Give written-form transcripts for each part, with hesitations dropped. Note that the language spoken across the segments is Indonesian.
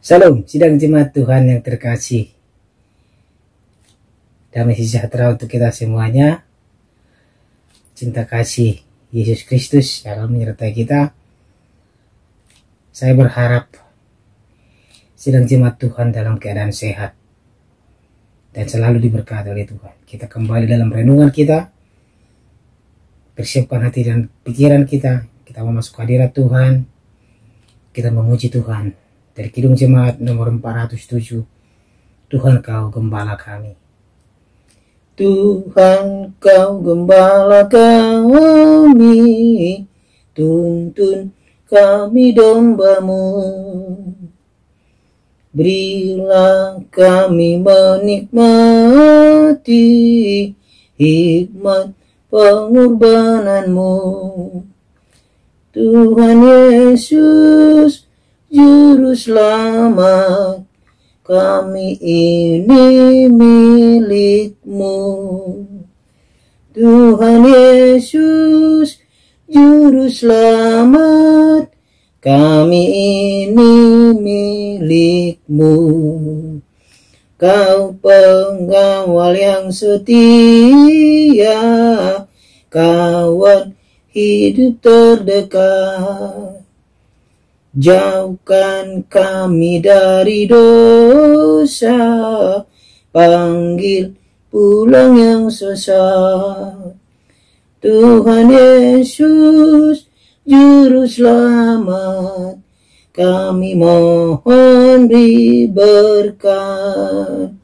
Salam, sidang jemaat Tuhan yang terkasih. Damai sejahtera untuk kita semuanya. Cinta kasih Yesus Kristus yang menyertai kita. Saya berharap sidang jemaat Tuhan dalam keadaan sehat dan selalu diberkati oleh Tuhan. Kita kembali dalam renungan kita. Persiapkan hati dan pikiran kita. Kita memasuki hadirat Tuhan. Kita memuji Tuhan. Dari Kidung Jemaat nomor 407. Tuhan kau gembala kami. Tuhan kau gembala kami. Tuntun kami domba-Mu. Berilah kami menikmati hikmat pengorbanan-Mu. Tuhan Yesus, Juru Selamat, kami ini milik-Mu. Tuhan Yesus, Juru Selamat, kami ini milik-Mu. Kau pengawal yang setia, kawan hidup terdekat. Jauhkan kami dari dosa, panggil pulang yang sesat. Tuhan Yesus, Juru Selamat, kami mohon beri berkat.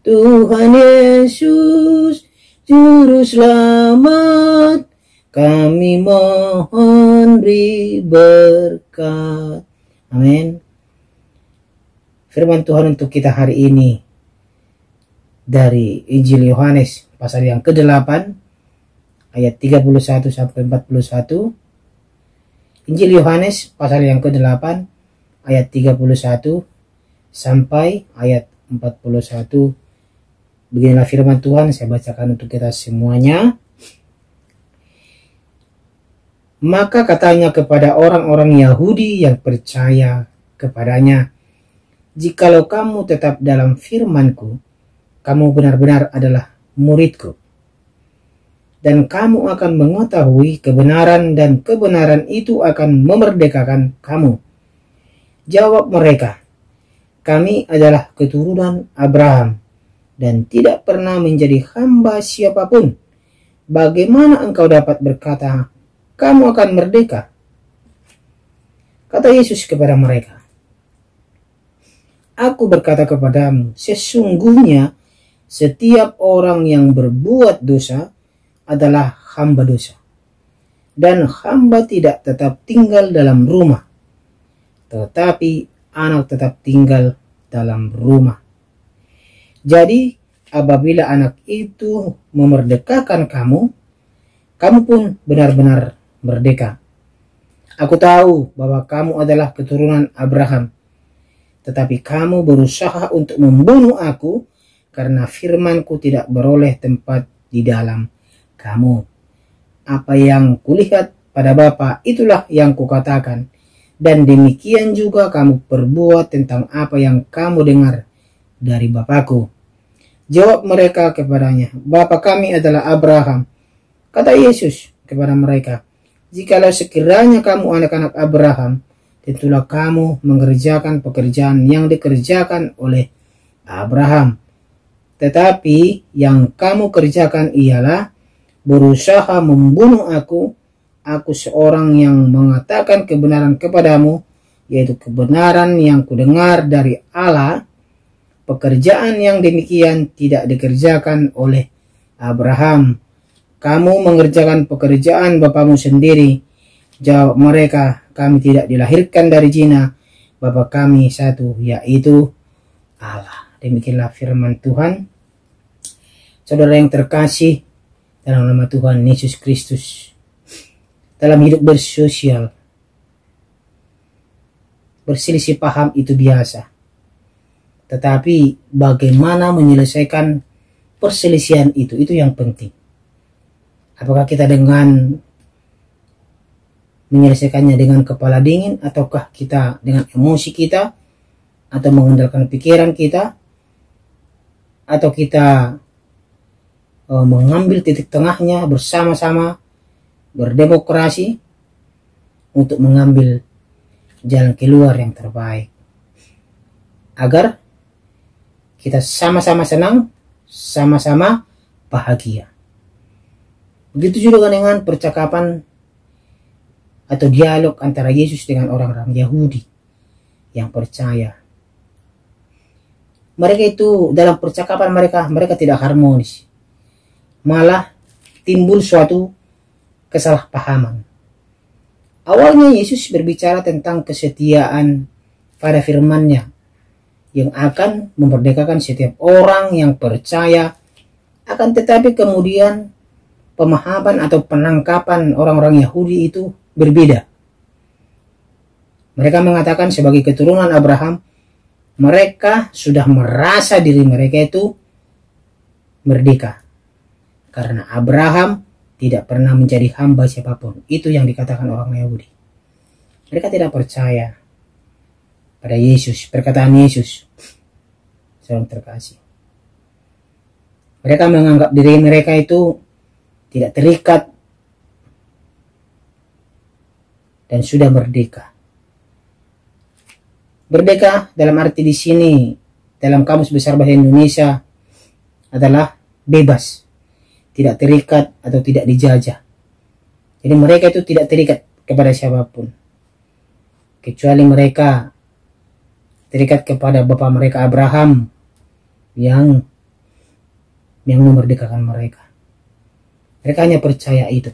Tuhan Yesus, Juru Selamat, kami mohon beri berkat. Amin. Firman Tuhan untuk kita hari ini dari Injil Yohanes pasal yang ke-8 ayat 31 sampai 41. Injil Yohanes pasal yang ke-8 ayat 31 sampai ayat 41. Beginilah firman Tuhan, saya bacakan untuk kita semuanya. Maka katanya kepada orang-orang Yahudi yang percaya kepadanya, "Jikalau kamu tetap dalam firman-Ku, kamu benar-benar adalah murid-Ku. Dan kamu akan mengetahui kebenaran, dan kebenaran itu akan memerdekakan kamu." Jawab mereka, "Kami adalah keturunan Abraham dan tidak pernah menjadi hamba siapapun. Bagaimana engkau dapat berkata, kamu akan merdeka?" Kata Yesus kepada mereka, "Aku berkata kepadamu, sesungguhnya setiap orang yang berbuat dosa adalah hamba dosa. Dan hamba tidak tetap tinggal dalam rumah, tetapi anak tetap tinggal dalam rumah. Jadi apabila anak itu memerdekakan kamu, kamu pun benar-benar merdeka. Aku tahu bahwa kamu adalah keturunan Abraham, tetapi kamu berusaha untuk membunuh aku karena firman-Ku tidak beroleh tempat di dalam kamu. Apa yang kulihat pada Bapa, itulah yang kukatakan, dan demikian juga kamu perbuat tentang apa yang kamu dengar dari Bapa-Ku." Jawab mereka kepadanya, "Bapa kami adalah Abraham." Kata Yesus kepada mereka, "Jikalau sekiranya kamu anak-anak Abraham, tentulah kamu mengerjakan pekerjaan yang dikerjakan oleh Abraham. Tetapi yang kamu kerjakan ialah berusaha membunuh aku seorang yang mengatakan kebenaran kepadamu, yaitu kebenaran yang kudengar dari Allah. Pekerjaan yang demikian tidak dikerjakan oleh Abraham. Kamu mengerjakan pekerjaan bapamu sendiri." Jawab mereka, "Kami tidak dilahirkan dari zina. Bapa kami satu, yaitu Allah." Demikianlah firman Tuhan. Saudara yang terkasih, dalam nama Tuhan Yesus Kristus, dalam hidup bersosial, berselisih paham itu biasa. Tetapi bagaimana menyelesaikan perselisihan itu yang penting. Apakah kita dengan menyelesaikannya dengan kepala dingin, ataukah kita dengan emosi kita atau mengandalkan pikiran kita, atau kita mengambil titik tengahnya bersama-sama berdemokrasi untuk mengambil jalan keluar yang terbaik, agar kita sama-sama senang, sama-sama bahagia. Begitu juga dengan percakapan atau dialog antara Yesus dengan orang-orang Yahudi yang percaya. Mereka itu dalam percakapan mereka tidak harmonis. Malah timbul suatu kesalahpahaman. Awalnya Yesus berbicara tentang kesetiaan pada firman-Nya yang akan memerdekakan setiap orang yang percaya. Akan tetapi kemudian pemahaman atau penangkapan orang-orang Yahudi itu berbeda. Mereka mengatakan sebagai keturunan Abraham, mereka sudah merasa diri mereka itu merdeka. Karena Abraham tidak pernah menjadi hamba siapapun. Itu yang dikatakan orang Yahudi. Mereka tidak percaya pada Yesus, perkataan Yesus. Saudara terkasih. Mereka menganggap diri mereka itu tidak terikat dan sudah merdeka. Merdeka dalam arti di sini dalam Kamus Besar Bahasa Indonesia adalah bebas, tidak terikat atau tidak dijajah. Jadi mereka itu tidak terikat kepada siapapun, kecuali mereka terikat kepada bapa mereka Abraham yang memerdekakan mereka. Mereka hanya percaya itu.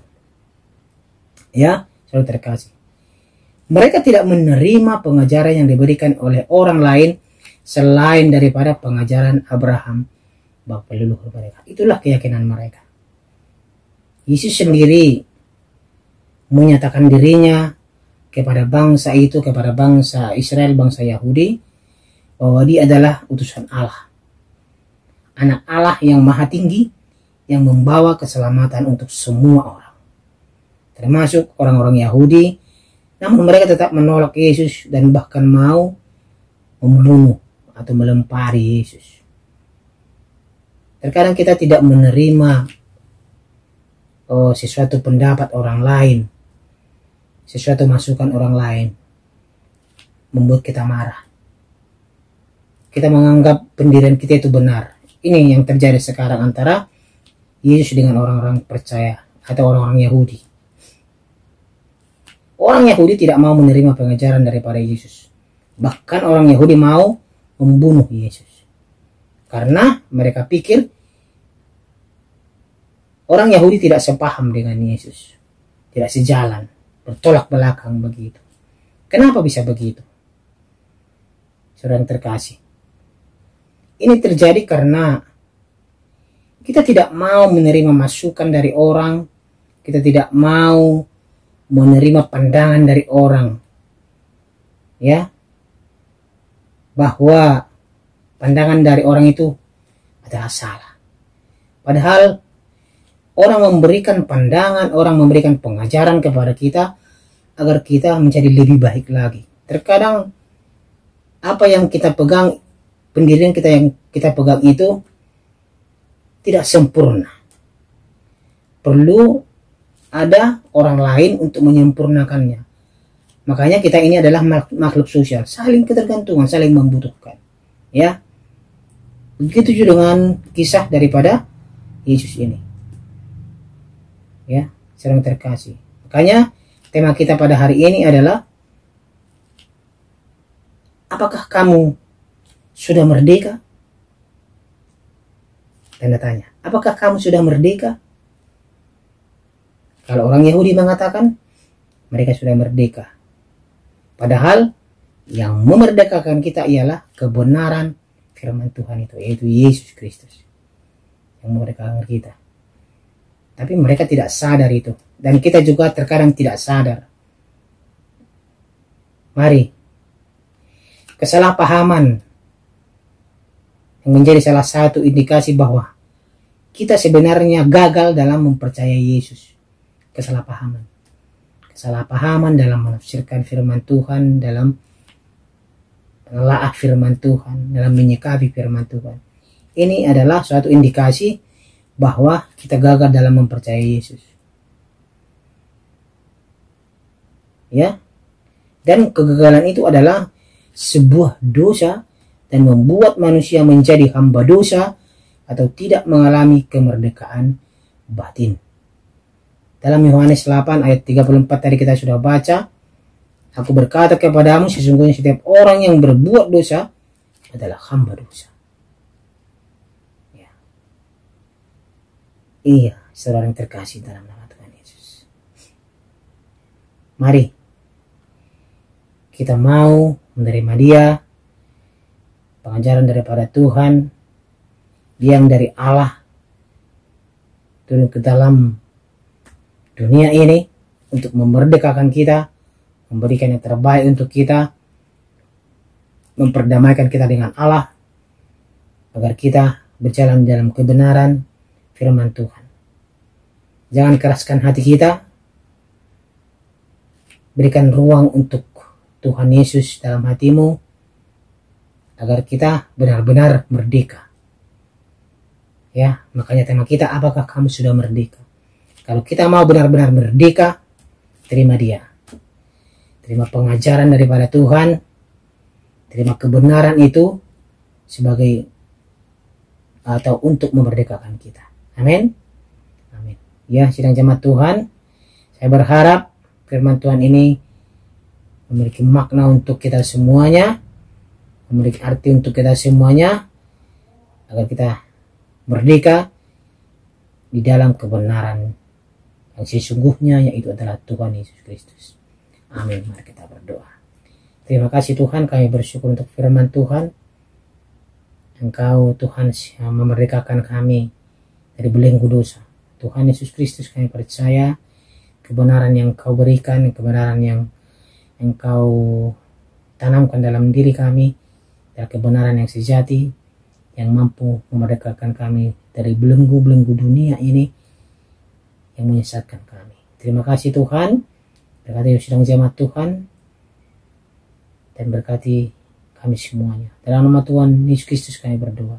Ya, saudara terkasih. Mereka tidak menerima pengajaran yang diberikan oleh orang lain selain daripada pengajaran Abraham, bapa leluhur mereka. Itulah keyakinan mereka. Yesus sendiri menyatakan dirinya kepada bangsa itu, kepada bangsa Israel, bangsa Yahudi, bahwa dia adalah utusan Allah. Anak Allah yang maha tinggi, yang membawa keselamatan untuk semua orang. Termasuk orang-orang Yahudi. Namun mereka tetap menolak Yesus dan bahkan mau membunuh atau melempari Yesus. Terkadang kita tidak menerima sesuatu pendapat orang lain, sesuatu masukan orang lain, membuat kita marah. Kita menganggap pendirian kita itu benar. Ini yang terjadi sekarang antara Yesus dengan orang-orang percaya atau orang-orang Yahudi. Orang Yahudi tidak mau menerima pengajaran daripada Yesus. Bahkan orang Yahudi mau membunuh Yesus. Karena mereka pikir orang Yahudi tidak sepaham dengan Yesus. Tidak sejalan. Bertolak belakang begitu. Kenapa bisa begitu? Saudara terkasih. Ini terjadi karena kita tidak mau menerima masukan dari orang. Kita tidak mau menerima pandangan dari orang, ya, bahwa pandangan dari orang itu adalah salah. Padahal orang memberikan pandangan, orang memberikan pengajaran kepada kita agar kita menjadi lebih baik lagi. Terkadang apa yang kita pegang, pendirian kita yang kita pegang itu tidak sempurna. Perlu ada orang lain untuk menyempurnakannya. Makanya kita ini adalah makhluk sosial, saling ketergantungan, saling membutuhkan. Ya, begitu juga dengan kisah daripada Yesus ini. Ya, saudara terkasih. Makanya tema kita pada hari ini adalah, apakah kamu sudah merdeka? Tanda tanya. Apakah kamu sudah merdeka? Kalau orang Yahudi mengatakan mereka sudah merdeka. Padahal yang memerdekakan kita ialah kebenaran firman Tuhan itu, yaitu Yesus Kristus yang memerdekakan kita. Tapi mereka tidak sadar itu. Dan kita juga terkadang tidak sadar. Mari. Kesalahpahaman yang menjadi salah satu indikasi bahwa kita sebenarnya gagal dalam mempercayai Yesus. Kesalahpahaman dalam menafsirkan firman Tuhan, dalam menelaah firman Tuhan, dalam menyikapi firman Tuhan. Ini adalah suatu indikasi bahwa kita gagal dalam mempercayai Yesus. Ya. Dan kegagalan itu adalah sebuah dosa dan membuat manusia menjadi hamba dosa atau tidak mengalami kemerdekaan batin. Dalam Yohanes 8 ayat 34 tadi kita sudah baca, aku berkata kepadamu, sesungguhnya setiap orang yang berbuat dosa adalah hamba dosa. Ya. Iya, saudara yang terkasih dalam nama Tuhan Yesus. Mari kita mau menerima Dia, pengajaran daripada Tuhan yang dari Allah turun ke dalam dunia ini untuk memerdekakan kita, memberikan yang terbaik untuk kita, memperdamaikan kita dengan Allah, agar kita berjalan dalam kebenaran firman Tuhan. Jangan keraskan hati kita, berikan ruang untuk Tuhan Yesus dalam hatimu, agar kita benar-benar merdeka. Ya, makanya tema kita, apakah kamu sudah merdeka? Kalau kita mau benar-benar merdeka, terima Dia. Terima pengajaran daripada Tuhan, terima kebenaran itu sebagai atau untuk memerdekakan kita. Amin. Amin. Ya, sidang jemaat Tuhan, saya berharap firman Tuhan ini memiliki makna untuk kita semuanya, memiliki arti untuk kita semuanya, agar kita merdeka di dalam kebenaran yang sesungguhnya, yaitu adalah Tuhan Yesus Kristus. Amin. Mari kita berdoa. Terima kasih Tuhan, kami bersyukur untuk firman Tuhan. Engkau Tuhan yang memerdekakan kami dari belenggu dosa. Tuhan Yesus Kristus, kami percaya kebenaran yang Kau berikan, kebenaran yang Engkau tanamkan dalam diri kami, dan kebenaran yang sejati yang mampu memerdekakan kami dari belenggu-belenggu dunia ini yang menyesatkan kami. Terima kasih Tuhan, berkati sidang jemaat Tuhan, dan berkati kami semuanya. Dalam nama Tuhan Yesus Kristus kami berdoa.